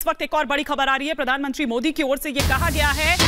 इस वक्त एक और बड़ी खबर आ रही है। प्रधानमंत्री मोदी की ओर से यह कहा गया है कि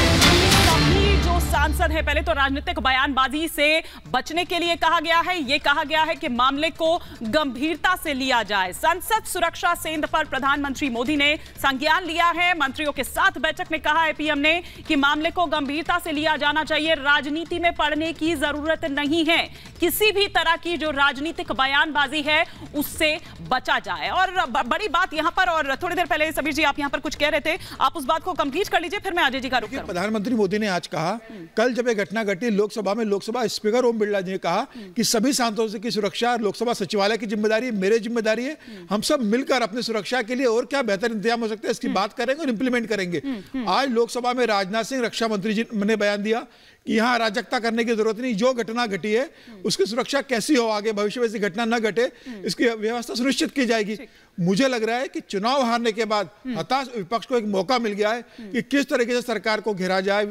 सभी जो सांसद हैं, पहले तो राजनीतिक बयानबाजी से बचने के लिए कहा गया है। यह कहा गया है कि मामले को गंभीरता से लिया जाए। संसद सुरक्षा सेंध पर प्रधानमंत्री मोदी ने संज्ञान लिया है। मंत्रियों के साथ बैठक में कहा है पीएम ने कि मामले को गंभीरता से लिया जाना चाहिए। राजनीति में पड़ने की जरूरत नहीं है। किसी भी तरह की जो राजनीतिक बयानबाजी है उससे बचा जाए। और बड़ी बात यहां पर, और थोड़ी देर पहले समीर जी आप यहां पर कुछ कह रहे थे, आप उस बात को कंप्लीट कर लीजिए, फिर मैं अजय जी का रुख करूंगा। प्रधानमंत्री मोदी ने आज कहा, कल जब यह घटना घटी लोकसभा में, लोकसभा स्पीकर ओम बिरला जी ने कहा कि सभी सांसदों की सुरक्षा लोकसभा सचिवालय की जिम्मेदारी है, मेरी जिम्मेदारी है। हम सब मिलकर अपनी सुरक्षा के लिए और क्या बेहतर इंतजाम हो सकता है इसकी बात करेंगे और इंप्लीमेंट करेंगे। आज लोकसभा में राजनाथ सिंह रक्षा मंत्री जी ने बयान दिया कि यहां अराजकता करने की जरूरत नहीं, जो घटना घटी है उसकी सुरक्षा कैसी हो, आगे भविष्य में ऐसी घटना न घटे इसकी व्यवस्था सुनिश्चित की जाएगी। मुझे लग रहा है कि चुनाव हारने के बाद हताश विपक्ष को एक मौका मिल गया है कि किस तरीके से सरकार को घेरा जाए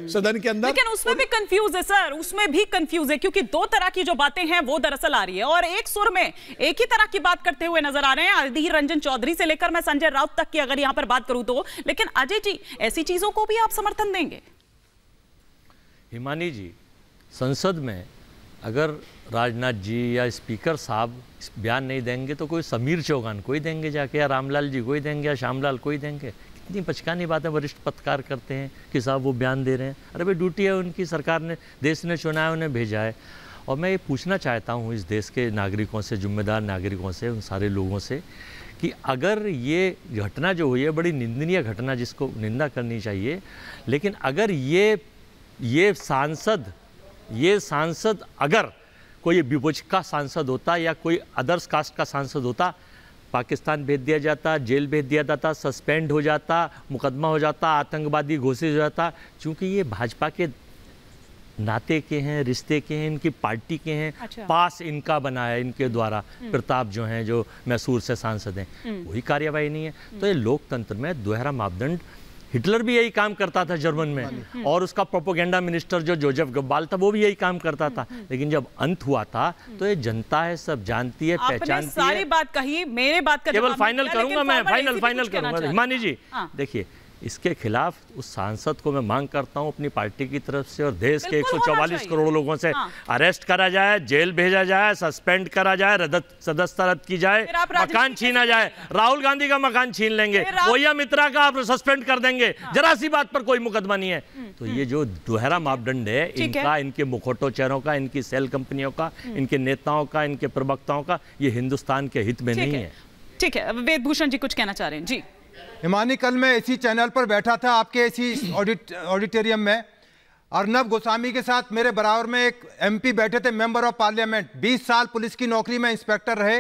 सदन के अंदर। लेकिन उसमें भी कंफ्यूज है सर, उसमें भी कंफ्यूज है, क्योंकि दो तरह की जो बातें हैं वो दरअसल आ रही है और एक सुर में एक ही तरह की बात करते हुए नजर आ रहे हैं। अधीर रंजन चौधरी से लेकर मैं संजय राउत तक की अगर यहां पर बात करूं तो। लेकिन अजय जी, ऐसी चीजों को भी आप समर्थन देंगे? हिमानी जी, संसद में अगर राजनाथ जी या स्पीकर साहब बयान नहीं देंगे तो कोई समीर चौहान कोई देंगे जाके, या रामलाल जी कोई देंगे, या श्यामलाल कोई देंगे। कितनी बचकानी बातें वरिष्ठ पत्रकार करते हैं कि साहब वो बयान दे रहे हैं। अरे भाई ड्यूटी है उनकी, सरकार ने, देश ने चुना है, उन्हें भेजा है। और मैं ये पूछना चाहता हूँ इस देश के नागरिकों से, जिम्मेदार नागरिकों से, उन सारे लोगों से कि अगर ये घटना जो हुई है बड़ी निंदनीय घटना जिसको निंदा करनी चाहिए, लेकिन अगर ये सांसद अगर कोई विपक्ष का सांसद होता या कोई अदर्स कास्ट का सांसद होता, पाकिस्तान भेज दिया जाता, जेल भेज दिया जाता, सस्पेंड हो जाता, मुकदमा हो जाता, आतंकवादी घोषित हो जाता। क्योंकि ये भाजपा के नाते के हैं, रिश्ते के हैं, इनकी पार्टी के हैं। अच्छा। पास इनका बना है, इनके द्वारा प्रताप जो हैं, जो मैसूर से सांसद हैं, वही कार्यवाही नहीं है। तो ये लोकतंत्र में दोहरा मापदंड, हिटलर भी यही काम करता था जर्मन में, और उसका प्रोपोगेंडा मिनिस्टर जो जोसेफ गब्बाल था वो भी यही काम करता था। लेकिन जब अंत हुआ था तो ये जनता है, सब जानती है, पहचानती है। सारी बात कही, मेरे बात का केवल फाइनल करूंगा मैं, फाइनल करूंगा हिमानी जी। देखिए, इसके खिलाफ उस सांसद को मैं मांग करता हूं अपनी पार्टी की तरफ से और देश के 144 करोड़ लोगों से अरेस्ट करा जाए, जेल भेजा जाए, सस्पेंड करा जाए, सदस्यता रद्द की जाए, मकान छीना जाए। राहुल गांधी का मकान छीन लेंगे, ओया मित्रा का आप सस्पेंड कर देंगे, जरा सी बात पर कोई मुकदमा नहीं है। तो ये जो दोहरा मापदंड है इनका, इनके मुखौटों चेहरों का, इनकी सेल कंपनियों का, इनके नेताओं का, इनके प्रवक्ताओं का, ये हिंदुस्तान के हित में नहीं है। ठीक है, वेद भूषण जी कुछ कहना चाह रहे हैं जी। हिमानी, कल मैं इसी चैनल पर बैठा था, आपके इसी ऑडिटोरियम में। अर्नब गोस्वामी के साथ मेरे बराबर में एक एमपी बैठे थे, मेंबर ऑफ पार्लियामेंट, 20 साल पुलिस की नौकरी में इंस्पेक्टर रहे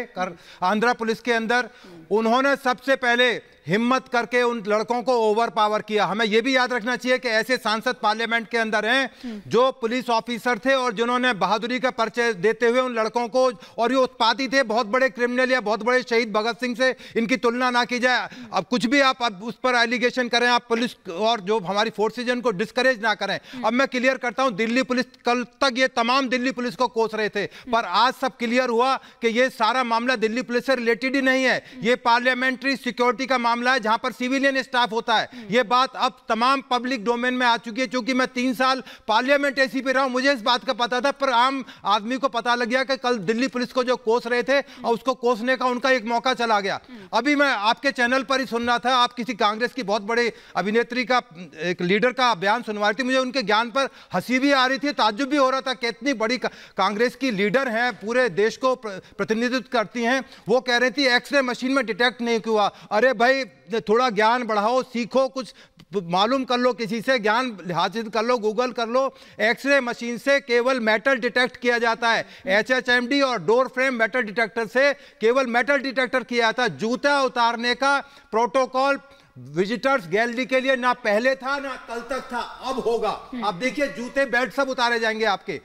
आंध्रा पुलिस के अंदर। उन्होंने सबसे पहले हिम्मत करके उन लड़कों को ओवर पावर किया। हमें यह भी याद रखना चाहिए कि ऐसे सांसद पार्लियामेंट के अंदर हैं जो पुलिस ऑफिसर थे और जिन्होंने बहादुरी का परिचय देते हुए उन लड़कों को, और ये उत्पाती थे, बहुत बड़े क्रिमिनल या बहुत बड़े शहीद भगत सिंह से इनकी तुलना ना की जाए। अब कुछ भी आप अब उस पर एलिगेशन करें, आप पुलिस और जो हमारी फोर्सेज उनको डिस्करेज ना करें। अब मैं क्लियर करता हूं, दिल्ली पुलिस, कल तक ये तमाम दिल्ली पुलिस को कोस रहे थे, पर आज सब क्लियर हुआ कि ये सारा मामला दिल्ली पुलिस से रिलेटेड ही नहीं है। ये पार्लियामेंट्री सिक्योरिटी का मामला है जहां पर सिविलियन स्टाफ होता है। यह बात अब तमाम पब्लिक डोमेन में आ चुकी है। चूंकि मैं 3 साल पार्लियामेंट एसी पे रहा हूं, मुझे इस बात का पता था, पर आम आदमी को पता लग गया कि कल दिल्ली पुलिस को जो कोस रहे थे और उसको कोसने का उनका एक मौका चला गया। अभी मैं आपके चैनल पर ही सुन रहा था, आप किसी कांग्रेस की बहुत बड़े अभिनेत्री का, एक लीडर का बयान सुनवा रही थी। मुझे उनके ज्ञान पर हंसी भी आ रही थी, ताज्जुब भी हो रहा था कि इतनी बड़ी कांग्रेस की लीडर हैं, पूरे देश को प्रतिनिधित्व करती हैं। वो कह रही थी एक्सरे मशीन में डिटेक्ट नहीं हुआ। अरे भाई, थोड़ा ज्ञान बढ़ाओ, सीखो, कुछ मालूम कर लो, किसी से ज्ञान हासिल कर लो, गूगल कर लो। एक्सरे मशीन से केवल मेटल डिटेक्ट किया जाता है, HHMD और डोर फ्रेम मेटल डिटेक्टर से केवल मेटल डिटेक्टर किया जाता है। जूता उतारने का प्रोटोकॉल विजिटर्स गैलरी के लिए ना पहले था ना कल तक था, अब होगा। अब देखिए, जूते बेल्ट सब उतारे जाएंगे आपके।